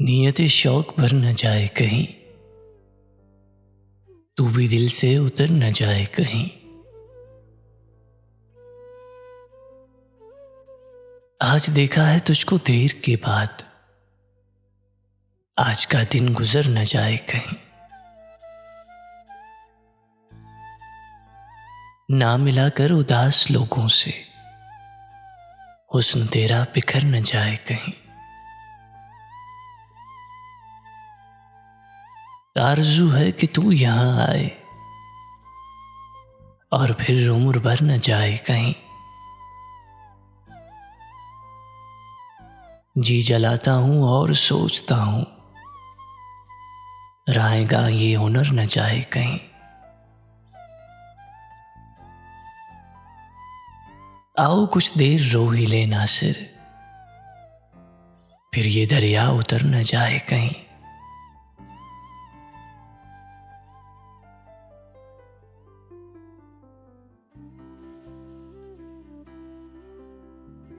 नियत शौक भर न जाए कहीं, तू भी दिल से उतर न जाए कहीं। आज देखा है तुझको देर के बाद, आज का दिन गुजर न जाए कहीं। ना मिलाकर उदास लोगों से हुस्न तेरा बिखर न जाए कहीं। आरज़ू है कि तू यहां आए और फिर उम्र भर न जाए कहीं। जी जलाता हूं और सोचता हूं, रहेगा ये हुनर न जाए कहीं। आओ कुछ देर रो ही लेना सिर, फिर ये दरिया उतर न जाए कहीं।